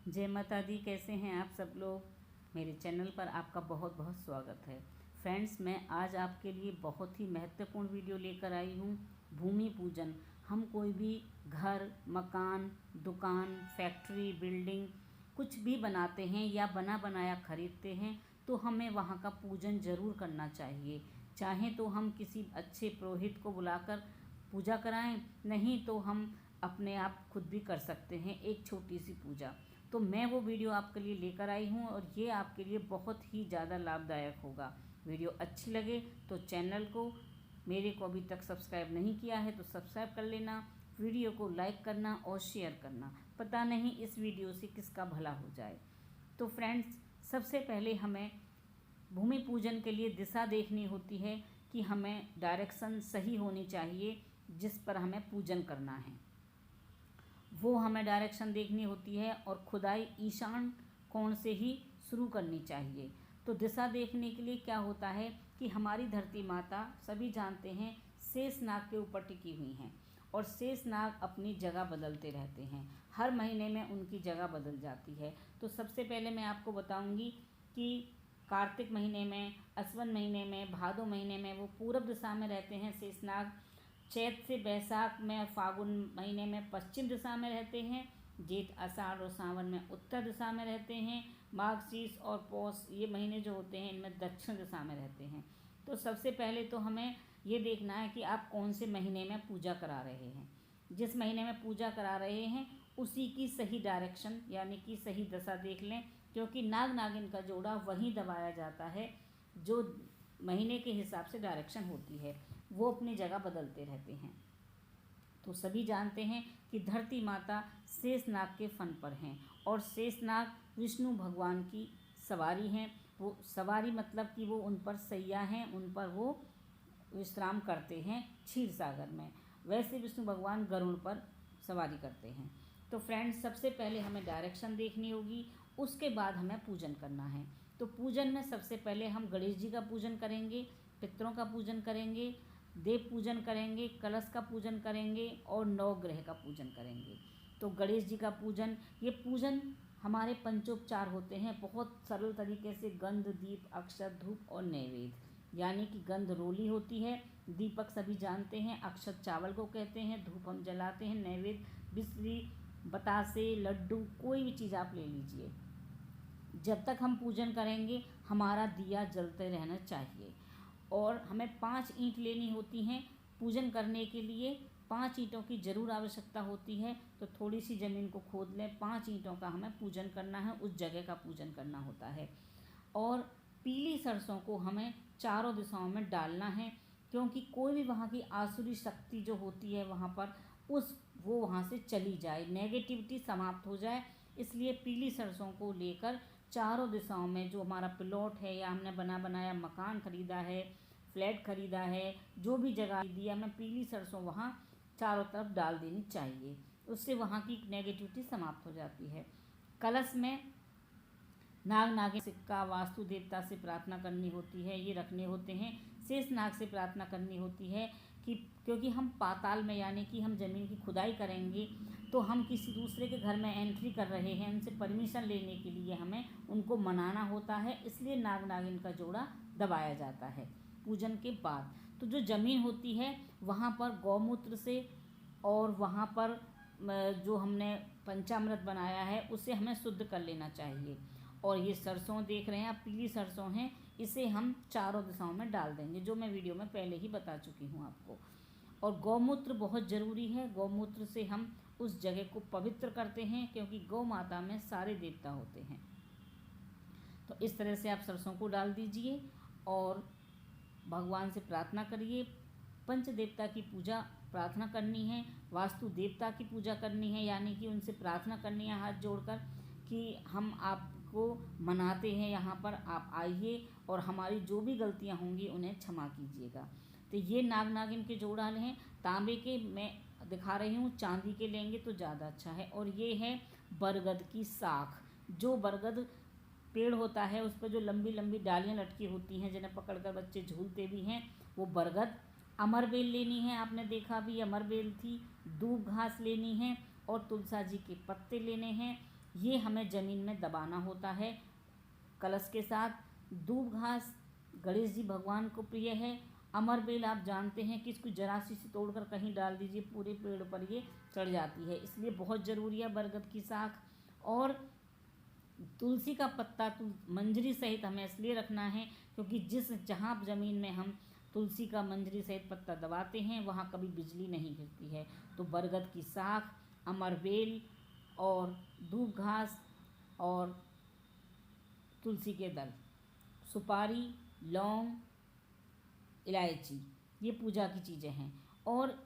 जय माता दी। कैसे हैं आप सब लोग। मेरे चैनल पर आपका बहुत बहुत स्वागत है। फ्रेंड्स, मैं आज आपके लिए बहुत ही महत्वपूर्ण वीडियो लेकर आई हूँ। भूमि पूजन। हम कोई भी घर, मकान, दुकान, फैक्ट्री, बिल्डिंग कुछ भी बनाते हैं या बना बनाया खरीदते हैं तो हमें वहाँ का पूजन ज़रूर करना चाहिए। चाहे तो हम किसी अच्छे पुरोहित को बुलाकर पूजा कराएं, नहीं तो हम अपने आप खुद भी कर सकते हैं एक छोटी सी पूजा। तो मैं वो वीडियो आपके लिए लेकर आई हूँ और ये आपके लिए बहुत ही ज़्यादा लाभदायक होगा। वीडियो अच्छी लगे तो चैनल को, मेरे को अभी तक सब्सक्राइब नहीं किया है तो सब्सक्राइब कर लेना, वीडियो को लाइक करना और शेयर करना। पता नहीं इस वीडियो से किसका भला हो जाए। तो फ्रेंड्स, सबसे पहले हमें भूमि पूजन के लिए दिशा देखनी होती है कि हमें डायरेक्शन सही होनी चाहिए जिस पर हमें पूजन करना है, वो हमें डायरेक्शन देखनी होती है और खुदाई ईशान कोण से ही शुरू करनी चाहिए। तो दिशा देखने के लिए क्या होता है कि हमारी धरती माता सभी जानते हैं शेष नाग के ऊपर टिकी हुई हैं और शेष नाग अपनी जगह बदलते रहते हैं। हर महीने में उनकी जगह बदल जाती है। तो सबसे पहले मैं आपको बताऊंगी कि कार्तिक महीने में, असवन महीने में, भादो महीने में वो पूर्व दिशा में रहते हैं शेष नाग। चैत से बैसाख में, फागुन महीने में पश्चिम दिशा में रहते हैं। जेठ, आषाढ़ और सावन में उत्तर दिशा में रहते हैं। माघ, और पौष ये महीने जो होते हैं इनमें दक्षिण दिशा में रहते हैं। तो सबसे पहले तो हमें ये देखना है कि आप कौन से महीने में पूजा करा रहे हैं। जिस महीने में पूजा करा रहे हैं उसी की सही डायरेक्शन यानी कि सही दशा देख लें, क्योंकि नाग नागिन का जोड़ा वहीं दबाया जाता है जो महीने के हिसाब से डायरेक्शन होती है, वो अपनी जगह बदलते रहते हैं। तो सभी जानते हैं कि धरती माता शेष नाग के फन पर हैं और शेष नाग विष्णु भगवान की सवारी हैं। वो सवारी मतलब कि वो उन पर सैया हैं, उन पर वो विश्राम करते हैं क्षीर सागर में। वैसे विष्णु भगवान गरुड़ पर सवारी करते हैं। तो फ्रेंड्स, सबसे पहले हमें डायरेक्शन देखनी होगी, उसके बाद हमें पूजन करना है। तो पूजन में सबसे पहले हम गणेश जी का पूजन करेंगे, पितरों का पूजन करेंगे, देव पूजन करेंगे, कलश का पूजन करेंगे और नवग्रह का पूजन करेंगे। तो गणेश जी का पूजन, ये पूजन हमारे पंचोपचार होते हैं बहुत सरल तरीके से। गंध, दीप, अक्षत, धूप और नैवेद्य। यानी कि गंध रोली होती है, दीपक सभी जानते हैं, अक्षत चावल को कहते हैं, धूप हम जलाते हैं, नैवेद्य बिस्री, बतासे, लड्डू, कोई भी चीज़ आप ले लीजिए। जब तक हम पूजन करेंगे हमारा दिया जलते रहना चाहिए। और हमें 5 ईंट लेनी होती हैं पूजन करने के लिए। 5 ईंटों की ज़रूर आवश्यकता होती है। तो थोड़ी सी ज़मीन को खोद लें, 5 ईंटों का हमें पूजन करना है, उस जगह का पूजन करना होता है। और पीली सरसों को हमें चारों दिशाओं में डालना है, क्योंकि कोई भी वहाँ की आसुरी शक्ति जो होती है वहाँ पर वो वहाँ से चली जाए, नेगेटिविटी समाप्त हो जाए। इसलिए पीली सरसों को लेकर चारों दिशाओं में, जो हमारा प्लॉट है या हमने बना बनाया मकान खरीदा है, फ्लैट खरीदा है, जो भी जगह दिया, हमें पीली सरसों वहाँ चारों तरफ डाल देनी चाहिए। उससे वहाँ की नेगेटिविटी समाप्त हो जाती है। कलश में नाग नागिन सिक्का, वास्तु देवता से प्रार्थना करनी होती है, ये रखने होते हैं। शेष नाग से प्रार्थना करनी होती है कि क्योंकि हम पाताल में यानी कि हम ज़मीन की खुदाई करेंगे तो हम किसी दूसरे के घर में एंट्री कर रहे हैं, उनसे परमिशन लेने के लिए हमें उनको मनाना होता है। इसलिए नाग नागिन का जोड़ा दबाया जाता है पूजन के बाद। तो जो ज़मीन होती है वहाँ पर गौमूत्र से और वहाँ पर जो हमने पंचामृत बनाया है उसे हमें शुद्ध कर लेना चाहिए। और ये सरसों देख रहे हैं आप, पीली सरसों हैं, इसे हम चारों दिशाओं में डाल देंगे, जो मैं वीडियो में पहले ही बता चुकी हूँ आपको। और गौमूत्र बहुत ज़रूरी है। गौमूत्र से हम उस जगह को पवित्र करते हैं, क्योंकि गौ माता में सारे देवता होते हैं। तो इस तरह से आप सरसों को डाल दीजिए और भगवान से प्रार्थना करिए। पंच देवता की पूजा प्रार्थना करनी है, वास्तु देवता की पूजा करनी है, यानी कि उनसे प्रार्थना करनी है हाथ जोड़कर कि हम आपको मनाते हैं, यहाँ पर आप आइए और हमारी जो भी गलतियाँ होंगी उन्हें क्षमा कीजिएगा। तो ये नाग नागिन के जोड़ा हैं। तांबे के मैं दिखा रही हूँ, चांदी के लेंगे तो ज़्यादा अच्छा है। और ये है बरगद की साख। जो बरगद पेड़ होता है उस पर जो लंबी लंबी डालियाँ लटकी होती हैं जिन्हें पकड़कर बच्चे झूलते भी हैं, वो बरगद। अमरबेल लेनी है, आपने देखा भी अमरबेल थी। दूब घास लेनी है और तुलसा जी के पत्ते लेने हैं। ये हमें ज़मीन में दबाना होता है कलश के साथ। दूब घास गणेश जी भगवान को प्रिय है। अमर बेल आप जानते हैं कि इसको जरा सी तोड़कर कहीं डाल दीजिए, पूरे पेड़ पर ये चढ़ जाती है, इसलिए बहुत ज़रूरी है। बरगद की शाख और तुलसी का पत्ता मंजरी सहित हमें इसलिए रखना है क्योंकि जहाँ ज़मीन में हम तुलसी का मंजरी सहित पत्ता दबाते हैं वहाँ कभी बिजली नहीं गिरती है। तो बरगद की शाख, अमरबेल और दूब घास और तुलसी के दल, सुपारी, लौंग, इलायची, ये पूजा की चीज़ें हैं। और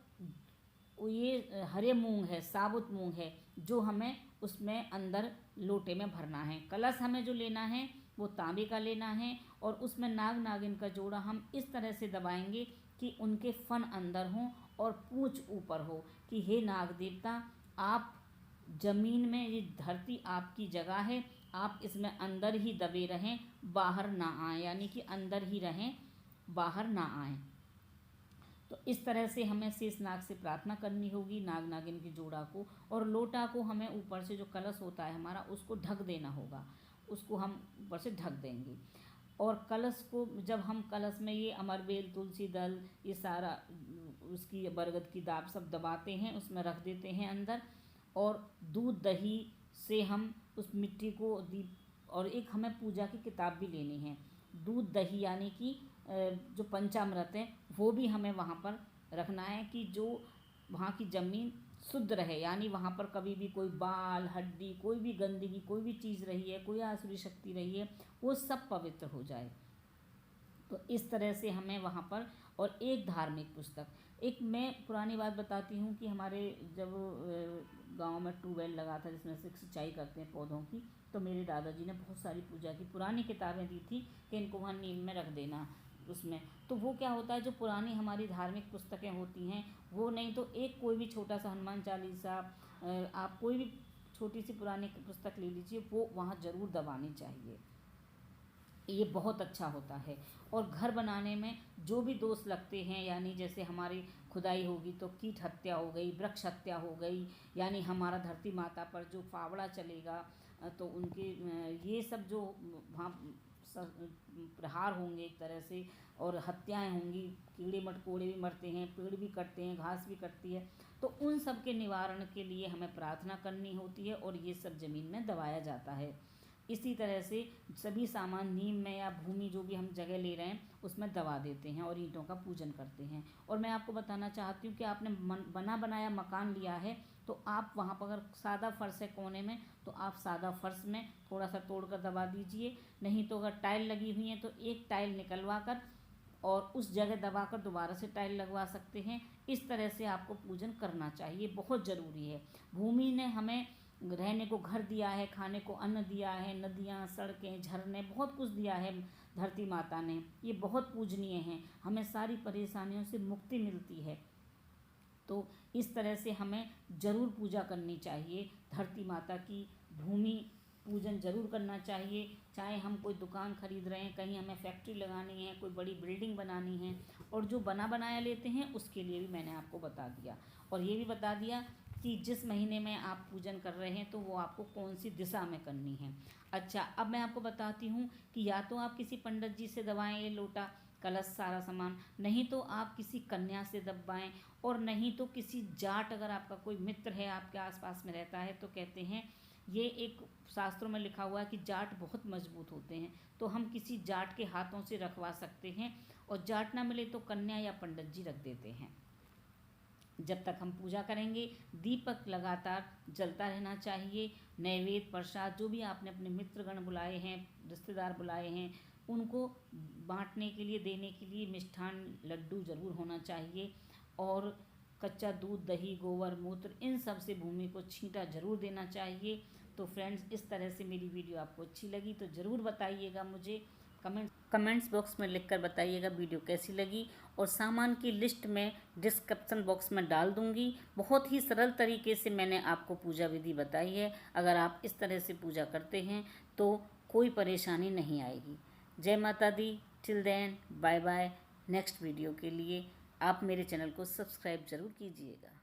ये हरे मूंग है, साबुत मूंग है, जो हमें उसमें अंदर लोटे में भरना है। कलश हमें जो लेना है वो तांबे का लेना है और उसमें नाग नागिन का जोड़ा हम इस तरह से दबाएंगे कि उनके फन अंदर हों और पूंछ ऊपर हो कि हे नाग देवता, आप जमीन में, ये धरती आपकी जगह है, आप इसमें अंदर ही दबे रहें, बाहर ना आए, यानी कि अंदर ही रहें, बाहर ना आए। तो इस तरह से हमें शेषनाग से प्रार्थना करनी होगी, नाग नागिन की जोड़ा को। और लोटा को हमें ऊपर से जो कलश होता है हमारा उसको ढक देना होगा, उसको हम ऊपर से ढक देंगे। और कलश को जब हम कलश में ये अमरबेल, तुलसी दल, ये सारा उसकी बरगद की दाब सब दबाते हैं, उसमें रख देते हैं अंदर। और दूध दही से हम उस मिट्टी को और एक हमें पूजा की किताब भी लेनी है। दूध दही यानी कि जो पंचामृत है वो भी हमें वहाँ पर रखना है कि जो वहाँ की ज़मीन शुद्ध रहे, यानी वहाँ पर कभी भी कोई बाल हड्डी, कोई भी गंदगी, कोई भी चीज़ रही है, कोई आसुरी शक्ति रही है, वो सब पवित्र हो जाए। तो इस तरह से हमें वहाँ पर। और एक धार्मिक पुस्तक, एक मैं पुरानी बात बताती हूँ कि हमारे जब गांव में ट्यूबवेल लगा था जिसमें से सिंचाई करते हैं पौधों की, तो मेरे दादाजी ने बहुत सारी पूजा की पुरानी किताबें दी थी कि इनको वहाँ नीम में रख देना उसमें। तो वो क्या होता है, जो पुरानी हमारी धार्मिक पुस्तकें होती हैं वो, नहीं तो एक कोई भी छोटा सा हनुमान चालीसा, आप कोई भी छोटी सी पुरानी पुस्तक ले लीजिए, वो वहाँ ज़रूर दबानी चाहिए, ये बहुत अच्छा होता है। और घर बनाने में जो भी दोष लगते हैं, यानी जैसे हमारी खुदाई होगी तो कीट हत्या हो गई, वृक्ष हत्या हो गई, यानी हमारा धरती माता पर जो फावड़ा चलेगा तो उनके ये सब जो वहाँ प्रहार होंगे एक तरह से, और हत्याएं होंगी, कीड़े मटकोड़े भी मरते हैं, पेड़ भी कटते हैं, घास भी कटती है, तो उन सब के निवारण के लिए हमें प्रार्थना करनी होती है और ये सब ज़मीन में दबाया जाता है। इसी तरह से सभी सामान नीम में या भूमि जो भी हम जगह ले रहे हैं उसमें दबा देते हैं और ईंटों का पूजन करते हैं। और मैं आपको बताना चाहती हूँ कि आपने बना बनाया मकान लिया है तो आप वहाँ पर अगर सादा फर्श है कोने में तो आप सादा फर्श में थोड़ा सा तोड़कर दबा दीजिए, नहीं तो अगर टाइल लगी हुई है तो एक टाइल निकलवा कर और उस जगह दबाकर दोबारा से टाइल लगवा सकते हैं। इस तरह से आपको पूजन करना चाहिए, बहुत ज़रूरी है। भूमि ने हमें रहने को घर दिया है, खाने को अन्न दिया है, नदियाँ, सड़कें, झरने, बहुत कुछ दिया है धरती माता ने, ये बहुत पूजनीय हैं, हमें सारी परेशानियों से मुक्ति मिलती है। तो इस तरह से हमें ज़रूर पूजा करनी चाहिए धरती माता की, भूमि पूजन ज़रूर करना चाहिए। चाहे हम कोई दुकान खरीद रहे हैं, कहीं हमें फैक्ट्री लगानी है, कोई बड़ी बिल्डिंग बनानी है, और जो बना बनाया लेते हैं उसके लिए भी मैंने आपको बता दिया। और ये भी बता दिया कि जिस महीने में आप पूजन कर रहे हैं तो वो आपको कौन सी दिशा में करनी है। अच्छा, अब मैं आपको बताती हूँ कि या तो आप किसी पंडित जी से दबाएं ये लोटा, कलश, सारा सामान, नहीं तो आप किसी कन्या से दबाएं, और नहीं तो किसी जाट, अगर आपका कोई मित्र है आपके आसपास में रहता है तो कहते हैं, ये एक शास्त्रों में लिखा हुआ है कि जाट बहुत मजबूत होते हैं, तो हम किसी जाट के हाथों से रखवा सकते हैं। और जाट ना मिले तो कन्या या पंडित जी रख देते हैं। जब तक हम पूजा करेंगे दीपक लगातार जलता रहना चाहिए। नैवेद्य प्रसाद जो भी आपने अपने मित्रगण बुलाए हैं, रिश्तेदार बुलाए हैं, उनको बांटने के लिए, देने के लिए मिष्ठान लड्डू ज़रूर होना चाहिए। और कच्चा दूध, दही, गोबर, मूत्र, इन सब से भूमि को छींटा ज़रूर देना चाहिए। तो फ्रेंड्स, इस तरह से मेरी वीडियो आपको अच्छी लगी तो ज़रूर बताइएगा मुझे, कमेंट्स बॉक्स में लिखकर बताइएगा वीडियो कैसी लगी। और सामान की लिस्ट में डिस्क्रिप्शन बॉक्स में डाल दूंगी। बहुत ही सरल तरीके से मैंने आपको पूजा विधि बताई है, अगर आप इस तरह से पूजा करते हैं तो कोई परेशानी नहीं आएगी। जय माता दी। Till then, bye bye. Next video के लिए आप मेरे चैनल को सब्सक्राइब ज़रूर कीजिएगा।